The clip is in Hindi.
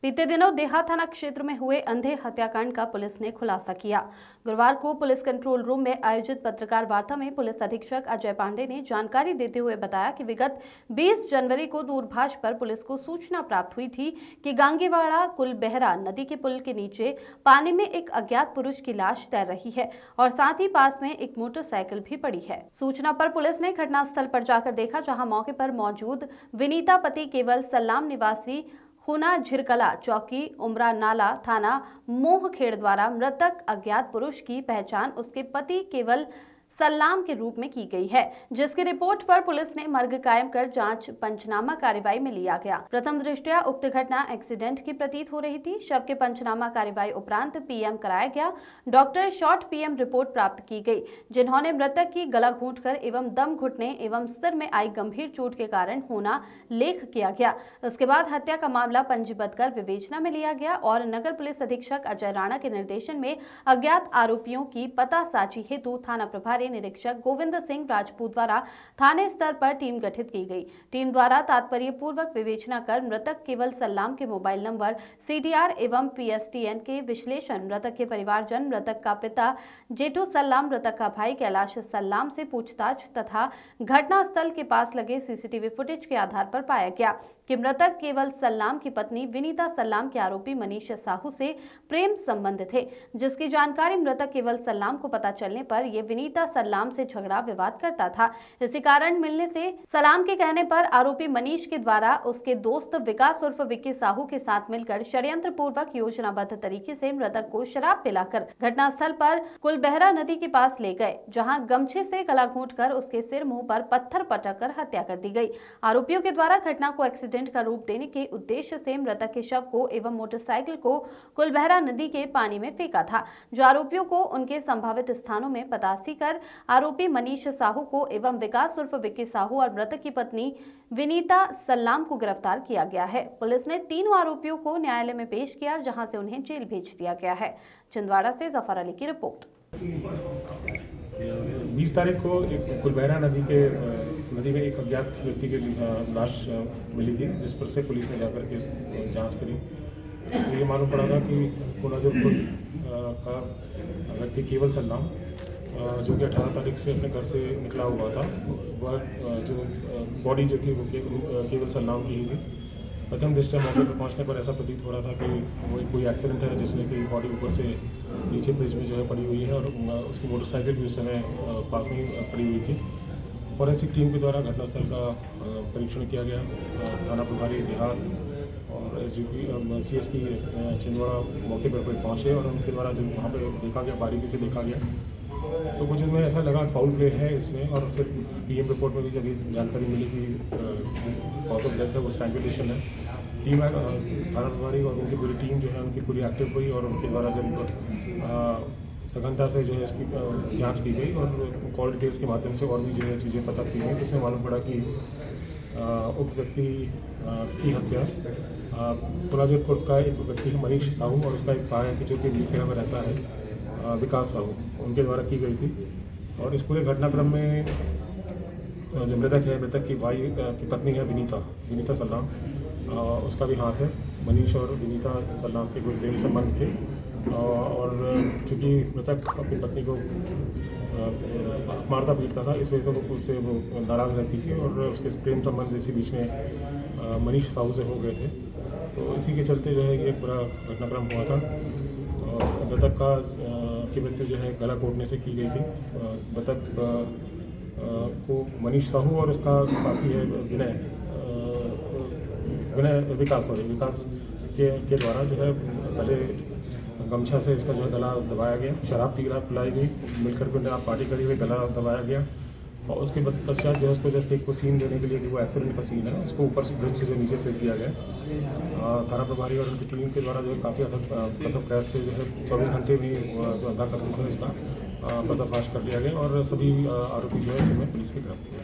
बीते दिनों देहा थाना क्षेत्र में हुए अंधे हत्याकांड का पुलिस ने खुलासा किया। गुरुवार को पुलिस कंट्रोल रूम में आयोजित पत्रकार वार्ता में पुलिस अधीक्षक अजय पांडे ने जानकारी देते हुए बताया कि विगत 20 जनवरी को दूरभाष पर पुलिस को सूचना प्राप्त हुई थी कि गांगीवाड़ा कुलबेहरा नदी के पुल के नीचे पानी में एक अज्ञात पुरुष की लाश तैर रही है और साथ ही पास में एक मोटरसाइकिल भी पड़ी है। सूचना पर पुलिस ने घटनास्थल पर जाकर देखा, जहाँ मौके पर मौजूद विनीता पति केवल सल्लाम निवासी हुना झिरकला चौकी उमरा नाला थाना मोहखेड़ द्वारा मृतक अज्ञात पुरुष की पहचान उसके पति केवल सल्लाम के रूप में की गई है, जिसकी रिपोर्ट पर पुलिस ने मर्ग कायम कर जांच पंचनामा कार्रवाई में लिया गया। प्रथम दृष्टया उक्त घटना एक्सीडेंट की प्रतीत हो रही थी। शव के पंचनामा कार्रवाई उपरांत पीएम कराया गया। डॉक्टर शॉर्ट पीएम रिपोर्ट प्राप्त की गई, जिन्होंने मृतक की गला घोंटकर एवं दम घुटने एवं सिर में आई गंभीर चोट के कारण होना लेख किया गया। इसके बाद हत्या का मामला पंजीबद्ध कर विवेचना में लिया गया और नगर पुलिस अधीक्षक अजय राणा के निर्देशन में अज्ञात आरोपियों की पतासाजी हेतु थाना प्रभारी निरीक्षक गोविंद सिंह राजपूत द्वारा थाने स्तर पर टीम गठित की गई। टीम द्वारा तात्पर्य पूर्वक विवेचना कर मृतक केवल सल्लाम के मोबाइल नंबर, सीडीआर एवं पीएसटीएन के विश्लेषण, मृतक के परिवारजन, मृतक का पिता जेठू सल्लाम, मृतक का भाई कैलाश सल्लाम से पूछताछ तथा घटनास्थल के पास लगे सीसीटीवी फुटेज के आधार पर पाया गया कि मृतक केवल सल्लाम की पत्नी विनीता सल्लाम के आरोपी मनीष साहू से प्रेम संबंध थे, जिसकी जानकारी मृतक केवल सल्लाम को पता चलने पर यह विनीता सल्लाम से झगड़ा विवाद करता था। इसी कारण मिलने से सलाम के कहने पर आरोपी मनीष के द्वारा उसके दोस्त विकास उर्फ विक्की साहू के साथ मिलकर षड्यंत्र पूर्वक योजनाबद्ध तरीके से मृतक को शराब पिलाकर घटनास्थल पर कुलबेहरा नदी के पास ले गए, जहां गमछे से गला घोंटकर उसके सिर मुंह पर पत्थर पटक कर हत्या कर दी गई। आरोपियों के द्वारा घटना को एक्सीडेंट का रूप देने के उद्देश्य से मृतक के शव को एवं मोटरसाइकिल को कुलबेहरा नदी के पानी में फेंका था, जो आरोपियों को उनके संभावित स्थानों में पतासी कर आरोपी मनीष साहू को एवं विकास उर्फ विक्की साहू और मृतक की पत्नी विनीता सल्लाम को गिरफ्तार किया गया है। पुलिस ने तीनों आरोपियों को न्यायालय में पेश किया, जहां से उन्हें जेल भेज दिया गया है। छिंदवाड़ा से जफर अली की रिपोर्ट। 20 तारीख को एक कुलबेहरा नदी में एक अज्ञात व्यक्ति की लाश मिली थी, जिस पर से पुलिस ने जाकर के जांच करी। तो ये मालूम पड़ा था कि कोनाजरपुर का व्यक्ति केवल सल्लाम, जो कि 18 तारीख से अपने घर से निकला हुआ था, वह जो बॉडी जो थी वो केवल सल्लाम की ही थी। प्रथम दृष्टया मौके पर पहुंचने पर ऐसा प्रतीत हो रहा था कि वो कोई एक्सीडेंट है, जिसमें कि बॉडी ऊपर से नीचे ब्रिज में जो है पड़ी हुई है और उसकी मोटरसाइकिल भी उस समय पास में ही पड़ी हुई थी। फॉरेंसिक टीम के द्वारा घटनास्थल का परीक्षण किया गया। थाना प्रभारी देहात और एसडीपी सीएसपी छिंदवाड़ा मौके पर पहुंचे और उनके द्वारा जब वहाँ पर देखा गया, बारीकी से देखा गया, तो कुछ उनमें ऐसा लगा फाउल प्ले है इसमें। और फिर पीएम रिपोर्ट में भी जब ये जानकारी मिली कि कॉज ऑफ डेथ है वो स्ट्रैंगुलेशन है, टीम थाना प्रभारी और उनकी पूरी टीम जो है उनकी पूरी एक्टिव हुई और उनके द्वारा जब सघनता से जो है इसकी जांच की गई और कॉल डिटेल्स के माध्यम से और भी जो है चीज़ें पता की गई, तो इसमें मालूम पड़ा कि उक्त व्यक्ति की हत्या कोनाजर खुर्द का एक व्यक्ति है मनीष साहू और उसका एक सहायक जो कि मीरखेड़ा में रहता है विकास साहू, उनके द्वारा की गई थी। और इस पूरे घटनाक्रम में जो मृतक है, मृतक की भाई की पत्नी है विनीता सल्लाम, उसका भी हाथ है। मनीष और विनीता सल्लाम के कोई प्रेम संबंध थे और चूँकि मृतक अपनी पत्नी को मारता पीटता था, इस वजह से वो उससे नाराज़ रहती थी और उसके प्रेम संबंध इसी बीच में मनीष साहू से हो गए थे। तो इसी के चलते जो है ये पूरा घटनाक्रम हुआ था और मृतक की मृत्यु जो है गला घोंटने से की गई थी। मृतक को मनीष साहू और उसका साथी है विकास के द्वारा जो है पहले गमछा से इसका जो है गला दबाया गया, शराब पिलाई गई, मिलकर के पार्टी करी हुई, गला दबाया गया और उसके पश्चात जो है उसको जस्ट एक को सीन देने के लिए कि वो एक्सीडेंट का सीन है, उसको ऊपर से ब्रिज से जो नीचे फेंक दिया गया। थाना प्रभारी और उनकी टीम के द्वारा जो है काफ़ी कथक प्रयास से जो है 24 घंटे में जो अंधा करते थे इसका पर्दाफाश कर लिया गया और सभी आरोपी जो है इसमें पुलिस की गिरफ्त किया।